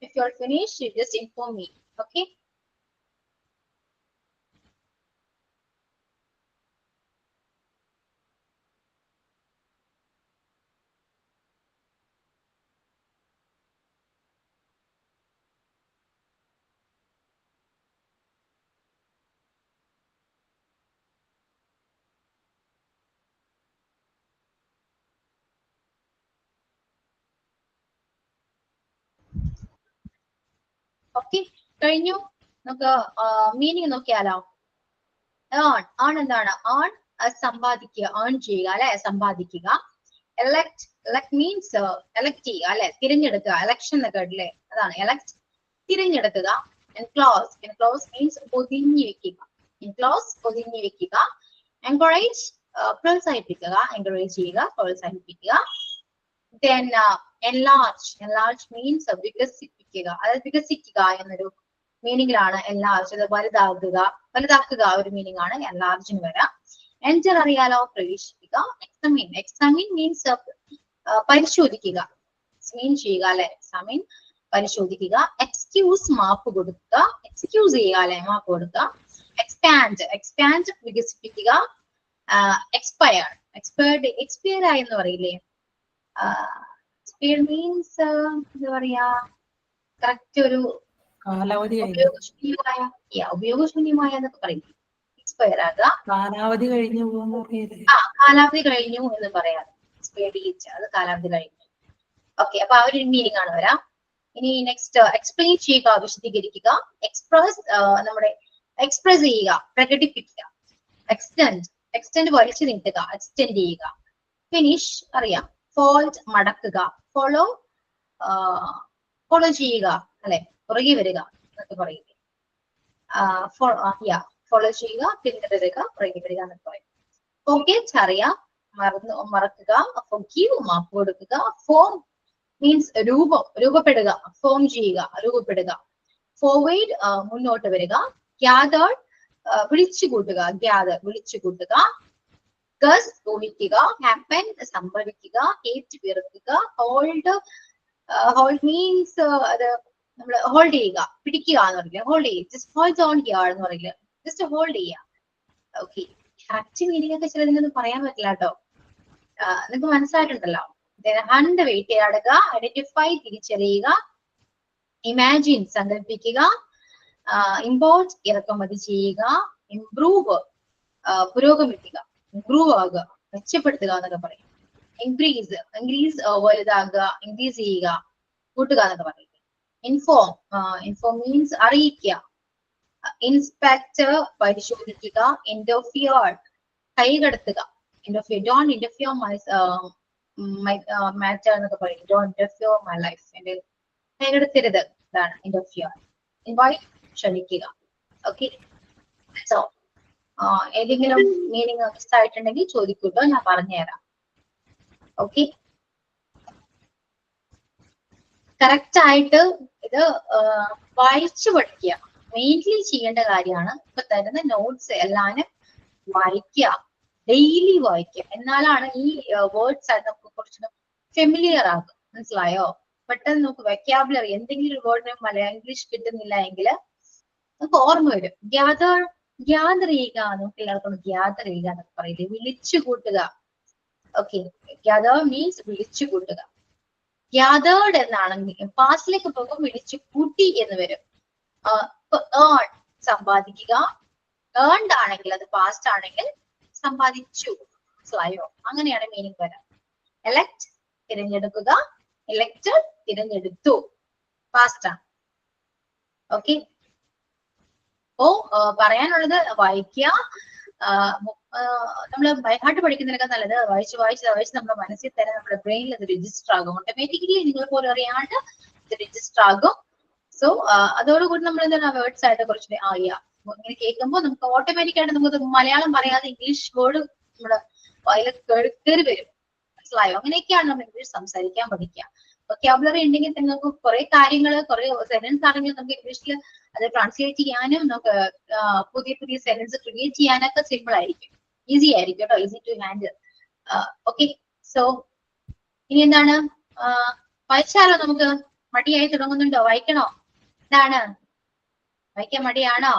[SPEAKER 1] If you're finished, you just inform me. Okay. Okay. കഴിഞ്ഞു. നമുക്ക് meaning നോക്കിയാലോ? Earn എന്താണ്? ഏൺ സമ്പാദിക്കുക, ഏൺ ചെയ്യുക അല്ലെ, സമ്പാദിക്കുക. എലക്ട്, എലക്ട് മീൻസ് എലക്ട് ചെയ്യുക അല്ലെ, തിരഞ്ഞെടുക്കുക. എലക്ഷൻ എന്നൊക്കെ കേട്ടില്ലേ, അതാണ് എലക്ട്, തിരഞ്ഞെടുക്കുക. എൻക്ലോസ്, എൻക്ലോസ് മീൻസ് പൊതിഞ്ഞു വെക്കുക. എൻക്ലോസ് പൊതിഞ്ഞു വെക്കുക. എൻകറേജ് പ്രോത്സാഹിപ്പിക്കുക, എൻകറേജ് ചെയ്യുക, പ്രോത്സാഹിപ്പിക്കുക. Then enlarge, enlarge means വികസിപ്പിക്കുക, അതായത് വികസിക്കുക എന്നൊരു മീനിങ്ങിലാണ് enlarge, അത് വലുതാക്കുക, വലുതാക്കുക ഒരു മീനിങ് ആണ് enlargeന് വരാം. Enter അറിയാലോ, പ്രവേശിക്കുക. Examine, examine means പരിശോധിക്കുക, എക്സാമിൻ ചെയ്യുക അല്ലെ, എക്സാമിൻ പരിശോധിക്കുക. Excuse മാപ്പ് കൊടുക്കുക, എക്സ്ക്യൂസ് ചെയ്യുക അല്ലെ, മാപ്പ് കൊടുക്കുക. Expand, expand വികസിപ്പിക്കുക. Expire, expired, expire ആയെന്ന് പറയില്ലേ, expired means എന്താ പറയാ, കറക്റ്റ് ഒരു
[SPEAKER 10] കാലാവധി കഴിഞ്ഞു.
[SPEAKER 1] ഉപയോഗശൂന്യമായ, ഉപയോഗശൂന്യമായ എന്നൊക്കെ പറയും. എക്സ്പയർ ആകുക,
[SPEAKER 10] കാലാവധി കഴിഞ്ഞു പോകുന്ന പറയരുത്.
[SPEAKER 1] കാലാവധി കഴിഞ്ഞു എന്ന് പറയാം. എക്സ്പയർ ഡേറ്റ്, അത് കാലാവധി കഴിഞ്ഞു. ഓക്കെ, അപ്പൊ ആ ഒരു മീനിങ് ആണ് വരാം. ഇനി നെക്സ്റ്റ് എക്സ്പ്ലെയിൻ ചെയ്യുക, വിശദീകരിക്കുക. എക്സ്പ്രസ്, നമ്മുടെ എക്സ്പ്രസ് ചെയ്യുക, പ്രകടിപ്പിക്കുക. എക്സ്റ്റെൻഡ് വലിച്ചു നീട്ടുക, എക്സ്റ്റെൻഡ് ചെയ്യുക. ഫിനിഷ് അറിയാം. ഫോൾഡ് മടക്കുക. ഫോളോ ചെയ്യുക, അല്ലെ, പുറകെ വരിക എന്നൊക്കെ പറയുക. ഫോളോ ചെയ്യുക, പിന്തുടരുക, പുറകെ വരിക എന്നൊക്കെ പറയും. ഫോർഗെറ്റ് അറിയാം, മറക്കുക. ഫോർഗീവ് മാപ്പ് കൊടുക്കുക. ഫോം മീൻസ് രൂപപ്പെടുക, ഫോം ചെയ്യുക, രൂപപ്പെടുക. ഫോർവേഡ് മുന്നോട്ട് വരിക. ഗ്യാതേർഡ് വിളിച്ചു കൂട്ടുക, വിളിച്ചു കൂട്ടുക. ഗസ് ഊഹിക്കുക. ഹാപ്പൻ സംഭവിക്കുക. ഹേറ്റ് വെറുക്കുക. ഹോൾഡ് മീൻസ് അത് നമ്മൾ ഹോൾഡ് ചെയ്യുക, പിടിക്കുക എന്ന് പറയില്ല, ഹോൾഡ് ചെയ്യുക. ജസ്റ്റ് ഹോൾഡ് ഓൺ ഹിയർ എന്ന് പറയില്ല, ജസ്റ്റ് ഹോൾഡ് ചെയ്യുക. ഓക്കെ, കറക്റ്റ് മീനിങ് ഒക്കെ ചിലതിനൊന്നും പറയാൻ പറ്റില്ല കേട്ടോ. നിങ്ങൾക്ക് മനസ്സിലായിട്ടുണ്ടല്ലോ. ഹണ്ട് വേട്ടയാടുക. ഐഡന്റിഫൈ തിരിച്ചറിയുക. ഇമാജിൻ സങ്കല്പിക്കുക. ഇമ്പോർട്ട് ഇറക്കുമതി ചെയ്യുക. ഇംപ്രൂവ് പുരോഗമിക്കുക, ഇംപ്രൂവ് ആകുക, മെച്ചപ്പെടുത്തുക എന്നൊക്കെ പറയും. ഇൻക്രീസ് വലുതാകുക, ഇൻക്രീസ് ചെയ്യുക, കൂട്ടുക എന്നൊക്കെ പറയും. ഇൻഫോം മീൻസ് അറിയിക്കുക. ഇൻസ്പെക്ടർ പരിശോധിക്കുക. ഇന്റർഫിയർ കൈകടത്തുക. ഡോണ്ട് ഇന്റർഫിയർ മൈ മാറ്റർ എന്നൊക്കെ പറയും. ഡോണ്ട് ഇന്റർഫിയർ മൈ ലൈഫ്, എന്റെ കൈകടത്തരുത്, ഇതാണ് ഇന്റർഫിയർ. ഇൻവൈറ്റ് ക്ഷണിക്കുക. ഓക്കെ, സോ ഏതെങ്കിലും മീനിങ് മിസ്സായിട്ടുണ്ടെങ്കിൽ ചോദിക്കൂട്ടോ, ഞാൻ പറഞ്ഞുതരാം. ഓക്കെ, കറക്റ്റ് ആയിട്ട് ഇത് വായിച്ചു പഠിക്കുക, മെയിൻലി ചെയ്യേണ്ട കാര്യമാണ്. ഇപ്പൊ തരുന്ന നോട്ട്സ് എല്ലാനും വായിക്കുക, ഡെയിലി വായിക്കുക. എന്നാലാണ് ഈ വേർഡ്സ് ആയിട്ട് നമുക്ക് കുറച്ചുകൂടെ ഫെമിലിയർ ആകും. മനസ്സിലായോ? പെട്ടെന്ന് നമുക്ക് വെക്കാബുലറി, എന്തെങ്കിലും ഒരു വേർഡിന് ഇംഗ്ലീഷ് കിട്ടുന്നില്ല എങ്കിൽ നമുക്ക് ഓർമ്മ വരും. ഗ്യാദർ ചെയ്യുക, നമുക്ക് എല്ലാവർക്കും ഗ്യാദർ ചെയ്യുക എന്നൊക്കെ പറയില്ലേ, വിളിച്ചു കൂട്ടുക. ഓക്കെ, ഗ്യാദർ മീൻസ് വിളിച്ചു കൂട്ടുക. ഗ്യാദേർഡ് എന്നാണെങ്കിൽ പാസ്റ്റിലേക്ക് പോകുമ്പോൾ വിളിച്ചു കൂട്ടി എന്ന് വരും. ഏൺ സമ്പാദിക്കുക. ഏൺഡ് ആണെങ്കിൽ അത് പാസ്റ്റ് ആണെങ്കിൽ സമ്പാദിച്ചു. മനസ്സിലായോ? അങ്ങനെയാണ് മീനിങ് വരാം. എലക്ട് തിരഞ്ഞെടുക്കുക. എലക്റ്റഡ് തിരഞ്ഞെടുത്തു, പാസ്റ്റ് ആണ്. ഓക്കെ, അപ്പോ പറയാനുള്ളത് വായിക്കുക. നമ്മള് ബൈഹാർട്ട് പഠിക്കുന്നതിനൊക്കെ നല്ലത് വായിച്ച് നമ്മുടെ മനസ്സിൽ തന്നെ നമ്മുടെ ബ്രെയിനിൽ അത് രജിസ്റ്റർ ആകും. ഓട്ടോമാറ്റിക്കലി നിങ്ങൾ പോലും അറിയാണ്ട് ഇത് രജിസ്റ്റർ ആകും. സോ അതോടുകൂടി നമ്മൾ എന്താണ് വേർഡ്സ് ആയിട്ട് കുറച്ചുകൂടി ഇങ്ങനെ കേൾക്കുമ്പോൾ നമുക്ക് ഓട്ടോമാറ്റിക് ആയിട്ട് നമുക്ക് മലയാളം പറയാതെ ഇംഗ്ലീഷ് വേർഡ് നമ്മുടെ വായിൽ കയറി വരും. മനസ്സിലായോ? അങ്ങനെയൊക്കെയാണ് നമ്മൾ ഇംഗ്ലീഷ് സംസാരിക്കാൻ പഠിക്കുക. വൊക്കാബുലറി ഉണ്ടെങ്കിൽ തന്നെ നമുക്ക് കുറെ കാര്യങ്ങൾ, കുറെ സെന്റൻസ് ആണെങ്കിൽ നമുക്ക് ഇംഗ്ലീഷിൽ അത് ട്രാൻസ്ലേറ്റ് ചെയ്യാനും നമുക്ക് പുതിയ സെന്റൻസ് ക്രിയേറ്റ് ചെയ്യാനൊക്കെ സിമ്പിൾ ആയിരിക്കും, ഈസി ആയിരിക്കും കേട്ടോ, easy to handle. Okay, so ഇനി എന്താണ്, വായിച്ചാലോ? നമുക്ക് മടിയായി തുടങ്ങുന്നുണ്ടോ? വായിക്കണോ? എന്താണ്, വായിക്കാൻ മടിയാണോ?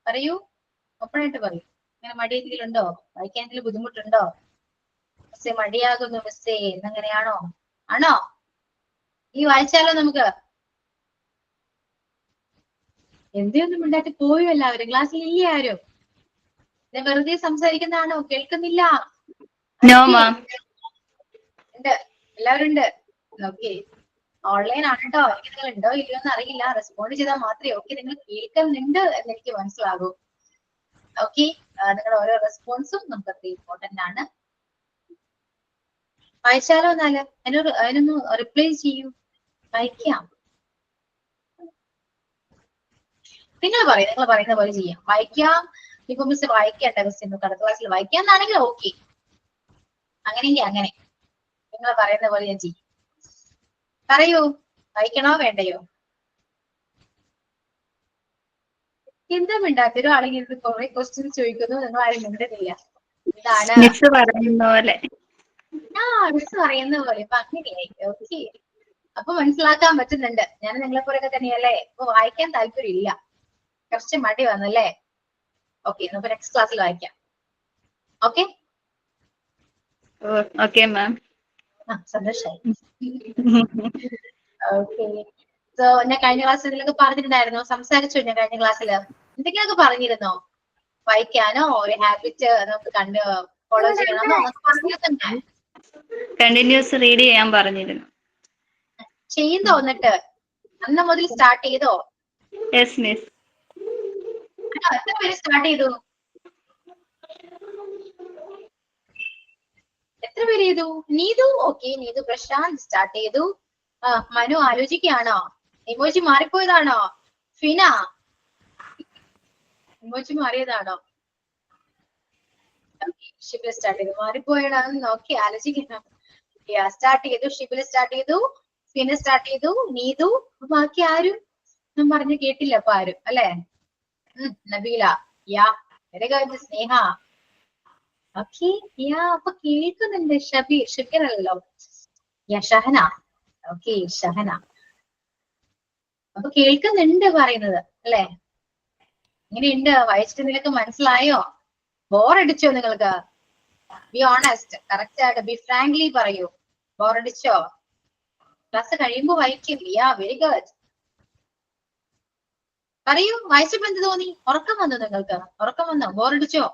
[SPEAKER 1] പറയൂ, ഓപ്പണായിട്ട് പറയൂ. അങ്ങനെ മടി എന്തെങ്കിലും ഉണ്ടോ? വായിക്കാൻ എന്തെങ്കിലും ബുദ്ധിമുട്ടുണ്ടോ? മിസ്സേ മടിയാകുന്നു മിസ്സേ എന്നങ്ങനെയാണോ? ആണോ? ഈ വായിച്ചാലോ നമുക്ക്? എന്തൊന്നും ഉണ്ടാക്കി പോയോ എല്ലാവരും? ക്ലാസ്സിൽ ഇല്ലേ ആരും? വെറുതെ സംസാരിക്കുന്നതാണോ? കേൾക്കുന്നില്ല? ഉണ്ട്, എല്ലാവരും ഉണ്ട്. ഓക്കെ, ഓൺലൈൻ ആണ് കേട്ടോ. എനിക്ക് നിങ്ങൾ ഉണ്ടോ ഇല്ലയോ എന്ന് അറിയില്ല. റെസ്പോണ്ട് ചെയ്താൽ മാത്രമേ ഓക്കെ നിങ്ങൾ കേൾക്കുന്നുണ്ട് എന്ന് എനിക്ക് മനസ്സിലാകൂ. ഓക്കെ, നിങ്ങളുടെ ഓരോ റെസ്പോൺസും നമുക്ക് അത്ര ഇമ്പോർട്ടന്റ് ആണ്. വായിച്ചാലോ? എന്നാല് അതിനൊന്ന് റിപ്ലൈ ചെയ്യൂ. വായിക്കാം. നിങ്ങൾ പറയുന്ന പോലെ ചെയ്യാം. വായിക്കാം. ഇപ്പൊ മിസ് വായിക്കട്ടെ, മിസ് ഇന്ന് അടുത്ത ക്ലാസ്സിൽ വായിക്കാന്നാണെങ്കിൽ ഓക്കെ. അങ്ങനെയെങ്കിൽ അങ്ങനെ നിങ്ങൾ പറയുന്ന പോലെ ഞാൻ ചെയ്യും. പറയൂ, വായിക്കണോ വേണ്ടയോ? എന്താ മിണ്ടാത്തൊരു ആണെങ്കിൽ ഇത് കുറെ ക്വസ്റ്റ്യൻസ് ചോദിക്കുന്നു, നിങ്ങൾ ആരും മിണ്ടുന്നില്ല. എന്താണ്
[SPEAKER 3] മിസ് പറയുന്ന പോലെ?
[SPEAKER 1] മിസ് പറയുന്ന പോലെ. അപ്പൊ അങ്ങനെയായി. ഓക്കെ, അപ്പൊ മനസ്സിലാക്കാൻ പറ്റുന്നുണ്ട്. ഞാൻ നിങ്ങളെ പോലെയൊക്കെ തന്നെയല്ലേ. ഇപ്പൊ വായിക്കാൻ താല്പര്യം ഇല്ല, കുറച്ച് മടി വന്നല്ലേ. ഓക്കെ, നമുക്ക് നെക്സ്റ്റ് ക്ലാസ്സിൽ വായിക്കാം. Okay
[SPEAKER 3] okay ma'am.
[SPEAKER 1] സന്തോഷായി. ഓക്കെ. സോ ഞാൻ കഴിഞ്ഞ ക്ലാസ്സിൽ ഇതിലൊക്കെ പറഞ്ഞിട്ടുണ്ടായിരുന്നോ? സംസാരിച്ചോ ഞാൻ കഴിഞ്ഞ ക്ലാസ്സിൽ? എന്തെങ്കിലുമൊക്കെ പറഞ്ഞിരുന്നോ? വായിക്കാനോ ഒരു ഹാബിറ്റ് നമുക്ക് ഫോളോ ചെയ്യണമെന്നോ എന്നൊക്കെ പറഞ്ഞിരുന്നുണ്ട്.
[SPEAKER 3] കണ്ടിന്യൂസ് റീഡ് ചെയ്യാൻ പറഞ്ഞിരുന്നു.
[SPEAKER 1] ചെയ്യുന്നോ എന്നിട്ട്? അന്ന് മുതൽ സ്റ്റാർട്ട് ചെയ്തോ?
[SPEAKER 3] Yes miss.
[SPEAKER 1] എത്ര പേര് സ്റ്റാർട്ട് ചെയ്തു? എത്ര പേര് ചെയ്തു? നീതു ഓക്കെ, നീതു പ്രശാന്ത് സ്റ്റാർട്ട് ചെയ്തു. മനു ആലോചിക്കുകയാണോ? ഇമോജി മാറിപ്പോയതാണോ? ഫിന ഇമോജി മാറിയതാണോ? ഷിബില സ്റ്റാർട്ട് ചെയ്തു. മാറിപ്പോയതാണെന്ന് നോക്കി ആലോചിക്കണം. സ്റ്റാർട്ട് ചെയ്തു. ഷിബില സ്റ്റാർട്ട് ചെയ്തു. ഫിന സ്റ്റാർട്ട് ചെയ്തു. നീതു. ബാക്കി ആരും ഞാൻ പറഞ്ഞു കേട്ടില്ല അപ്പൊ ആരും അല്ലെ? നബീല. Yeah very good. സ്നേഹ. ഓക്കെ. യാ അപ്പൊ കേൾക്കുന്നുണ്ട്. ഷബീർ അല്ലല്ലോ. യാ ഷഹന. ഓക്കെ ഷഹന. അപ്പൊ കേൾക്കുന്നുണ്ട് പറയുന്നത് അല്ലെ? ഇങ്ങനെയുണ്ട്. വായിച്ചിട്ട് നിങ്ങൾക്ക് മനസ്സിലായോ? ബോറടിച്ചോ നിങ്ങൾക്ക്? Be honest. കറക്റ്റ് ആയിട്ട് ബി ഫ്രാങ്ക്ലി പറയൂ. ബോറടിച്ചോ? ക്ലാസ് കഴിയുമ്പോ വായിക്കും. Yeah very good. പറയൂ, വായിച്ചപ്പോ എന്ത് തോന്നി? ഉറക്കം വന്നോ നിങ്ങൾക്ക്? ഉറക്കം വന്നോ? ബോറടിച്ചോ?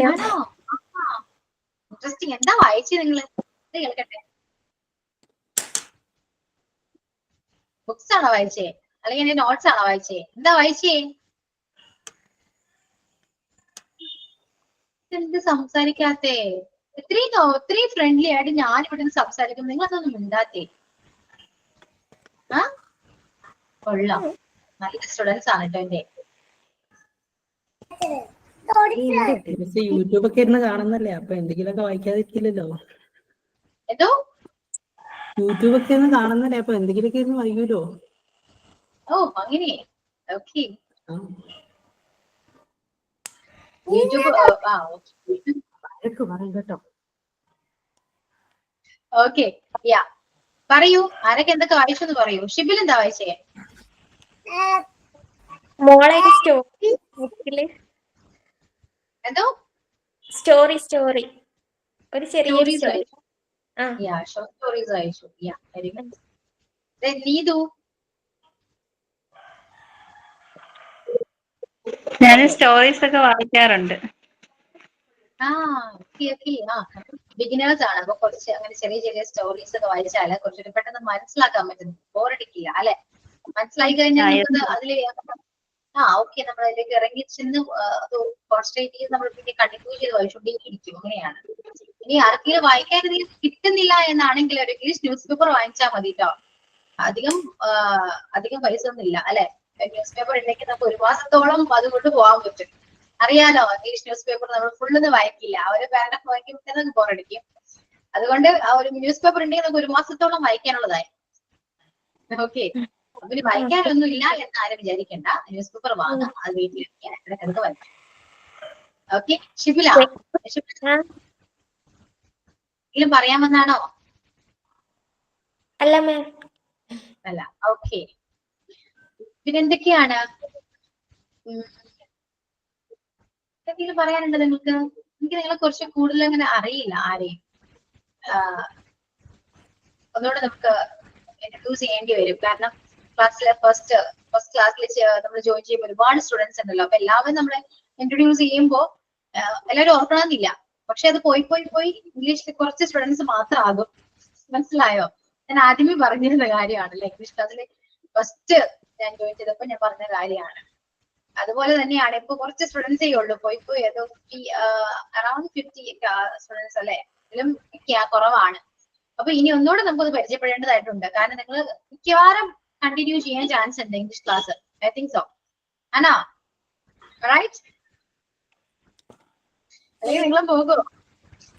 [SPEAKER 1] ആണോ? ഇൻട്രസ്റ്റിംഗ്. എന്താ വായിച്ചേ നിങ്ങള്? കേൾക്കട്ടെ. ബുക്സ് ആണോ വായിച്ചേ? അല്ലെങ്കിൽ നോട്ട്സ് ആണോ വായിച്ചേ? എന്താ വായിച്ചേ? എന്ത് സംസാരിക്കാത്തേ? ഇത്രയും ഫ്രണ്ട്ലി ആയിട്ട് ഞാൻ ഇവിടെ നിന്ന് സംസാരിക്കും, നിങ്ങൾ അതൊന്നും മിണ്ടാത്തേ? കൊള്ളാം. നല്ല സ്റ്റുഡൻസ് ആണ് കേട്ടോ എന്റെ.
[SPEAKER 10] യൂട്യൂബ് ഒക്കെ ഇരുന്ന് കാണുന്നല്ലേ, അപ്പൊ എന്തെങ്കിലുമൊക്കെ വായിക്കാതിരിക്കില്ലല്ലോ.
[SPEAKER 1] എന്തോ?
[SPEAKER 10] യൂട്യൂബ് ഒക്കെ ഇരുന്ന് കാണുന്നല്ലേ, അപ്പൊ എന്തെങ്കിലുമൊക്കെ ഇരുന്ന് വായിക്കൂലോ.
[SPEAKER 1] ഓ അങ്ങനെ. ഓക്കെ. യൂട്യൂബ്
[SPEAKER 10] പറയും കേട്ടോ.
[SPEAKER 1] ഓക്കെ. യാ പറയൂ, ആരൊക്കെ എന്തൊക്കെ വായിച്ചെന്ന് പറയൂ. ഷിബിൽ എന്താ വായിച്ചേ?
[SPEAKER 2] മോളെ സ്റ്റോറി ബുക്കില്.
[SPEAKER 1] എന്തോ?
[SPEAKER 2] സ്റ്റോറി ഒരു ചെറിയൊരു സ്റ്റോറി.
[SPEAKER 1] ഷോർട്ട് സ്റ്റോറീസ് വായിച്ചു. Yeah very good. നീതു?
[SPEAKER 3] ഞാൻ സ്റ്റോറീസ് ഒക്കെ വായിക്കാറുണ്ട്.
[SPEAKER 1] ബിഗിനേഴ്സ് ആണ്, അപ്പൊ കുറച്ച് അങ്ങനെ ചെറിയ ചെറിയ സ്റ്റോറീസ് ഒക്കെ വായിച്ചാല് കുറച്ചുകൂടി പെട്ടെന്ന് മനസ്സിലാക്കാൻ പറ്റും. ബോറടിക്കില്ല അല്ലെ? മനസ്സിലായി കഴിഞ്ഞാൽ നമുക്കത് അതില് ഓക്കെ നമ്മൾ അതിലേക്ക് ഇറങ്ങി ചെന്ന് കോൺസെൻട്രേറ്റ് ചെയ്ത് നമ്മൾ പിന്നെ കണ്ടിന്യൂ ചെയ്ത് വായിച്ചുകൊണ്ടേയിരിക്കും. അങ്ങനെയാണ്. ഇനി ആർക്കെങ്കിലും വായിക്കാൻ ഇതിൽ കിട്ടുന്നില്ല എന്നാണെങ്കിൽ ഒരു ഇംഗ്ലീഷ് ന്യൂസ് പേപ്പർ വാങ്ങിച്ചാൽ മതി കേട്ടോ. അധികം പൈസ ഒന്നും ഇല്ല അല്ലെ? ന്യൂസ് പേപ്പർ ഉണ്ടെങ്കിൽ നമുക്ക് ഒരു മാസത്തോളം അതുകൊണ്ട് പോകാൻ പറ്റും. അറിയാലോ, ഇംഗ്ലീഷ് ന്യൂസ് പേപ്പർ നമ്മൾ ഫുള്ളൊന്നും വായിക്കില്ല. ഒരു പാരഗ്രാഫ് വായിക്കുമ്പോൾ തന്നെ ബോറടിക്കും. അതുകൊണ്ട് ആ ഒരു ന്യൂസ് പേപ്പർ ഉണ്ടെങ്കിൽ നമുക്ക് ഒരു മാസത്തോളം വായിക്കാനുള്ളതായി. ഓക്കെ. അതിന് വായിക്കാനൊന്നും ഇല്ല എന്ന് ആരും വിചാരിക്കണ്ട. ന്യൂസ് പേപ്പർ വാങ്ങാം, അത് വീട്ടിൽ ഇടയ്ക്കിടയ്ക്ക് വായിക്കാം. ഓക്കെ. ഷിബില എന്തെങ്കിലും പറയാമെന്നാണോ?
[SPEAKER 2] അല്ല മാം.
[SPEAKER 1] അല്ല. ഓക്കെ. പിന്നെന്തൊക്കെയാണ്? എന്തെങ്കിലും പറയാനുണ്ടോ നിങ്ങൾക്ക്? എനിക്ക് നിങ്ങളെ കുറിച്ച് കൂടുതൽ അങ്ങനെ അറിയില്ല ആരെയും. ഒന്നുകൂടെ നമുക്ക് ഇൻട്രൊഡ്യൂസ് ചെയ്യേണ്ടി വരും. കാരണം ക്ലാസ്സിലെ ഫസ്റ്റ് ക്ലാസ്സിൽ നമ്മൾ ജോയിൻ ചെയ്യുമ്പോൾ ഒരുപാട് സ്റ്റുഡൻസ് ഉണ്ടല്ലോ. അപ്പൊ എല്ലാവരും നമ്മളെ ഇൻട്രൊഡ്യൂസ് ചെയ്യുമ്പോൾ എല്ലാവരും ഓർക്കണമെന്നില്ല. പക്ഷെ അത് പോയി ഇംഗ്ലീഷിൽ കുറച്ച് സ്റ്റുഡൻസ് മാത്രം ആകും. മനസ്സിലായോ? ഞാൻ ആദ്യമേ പറഞ്ഞിരുന്ന കാര്യമാണല്ലേ, ഇംഗ്ലീഷ് ക്ലാസ്സിൽ ഫസ്റ്റ് ഞാൻ ജോയിൻ ചെയ്തപ്പോൾ ഞാൻ പറഞ്ഞ കാര്യമാണ്. അതുപോലെ തന്നെയാണ് ഇപ്പൊ കുറച്ച് സ്റ്റുഡൻസേ ഉള്ളൂ. പോയി ഏതോ അറൌണ്ട് 50 സ്റ്റുഡൻസ് അല്ലെ, ഇതിലും കുറവാണ്. അപ്പൊ ഇനി ഒന്നുകൂടെ നമുക്കത് പരിചയപ്പെടേണ്ടതായിട്ടുണ്ട്. കാരണം നിങ്ങൾ മിക്കവാറും കണ്ടിന്യൂ ചെയ്യാൻ ചാൻസ് ഉണ്ട് English class. I think so. ആണോ? റൈറ്റ്? അല്ലെങ്കിൽ നിങ്ങൾ പോകുമോ?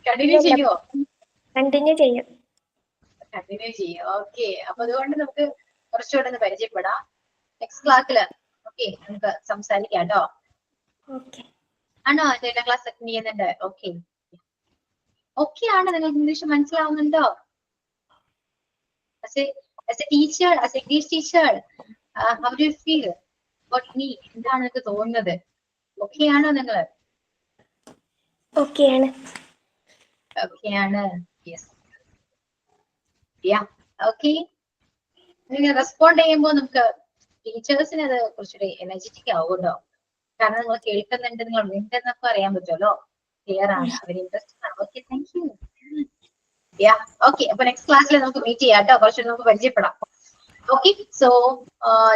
[SPEAKER 1] കണ്ടിന്യൂ ചെയ്യുമോ?
[SPEAKER 2] കണ്ടിന്യൂ ചെയ്യും.
[SPEAKER 1] ഓക്കെ. അപ്പൊ അതുകൊണ്ട് നമുക്ക് കുറച്ചുകൂടെ ഒന്ന് പരിചയപ്പെടാം നെക്സ്റ്റ് ക്ലാസ്സില്. ഓക്കെ, നമുക്ക് സംസാരിക്കാം കേട്ടോ. ആണോ? ഡേറ്റാ ക്ലാസ് അറ്റൻഡ് ചെയ്യുന്നുണ്ട്. ഓക്കെ ആണ്. നിങ്ങൾക്ക് ഇംഗ്ലീഷ് മനസ്സിലാവുന്നുണ്ടോ? as a teacher, as a English teacher, how do you feel about me? എന്താണ് നിങ്ങൾക്ക് തോന്നുന്നത്? ഓക്കെ ആണോ നിങ്ങൾ?
[SPEAKER 2] ഓക്കെ ആണ്.
[SPEAKER 1] Yes yeah okay. റെസ്പോണ്ട് ചെയ്യുമ്പോൾ നമുക്ക് ടീച്ചേഴ്സിന് അത് കുറച്ചുകൂടി എനർജറ്റിക് ആവുമല്ലോ. കാരണം നിങ്ങൾ കേൾക്കുന്നുണ്ട്, നിങ്ങൾ ഉണ്ടെന്നൊക്കെ അറിയാൻ പറ്റുമല്ലോ. ക്ലിയർ ആണ്, വെരി ഇൻട്രസ്റ്റിംഗ് ആണ്. Okay, thank you. Yeah okay, അപ്പൊ നെക്സ്റ്റ് ക്ലാസ്സിൽ നമുക്ക് മീറ്റ് ചെയ്യാം കേട്ടോ. കുറച്ച് നമുക്ക് പരിചയപ്പെടാം. Okay, so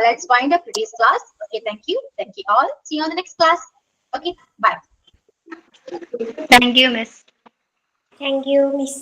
[SPEAKER 1] let's wind up today's class. Okay, thank you all. See you on the next class. Okay, bye.
[SPEAKER 3] Thank you, Miss.
[SPEAKER 2] Thank you, Miss.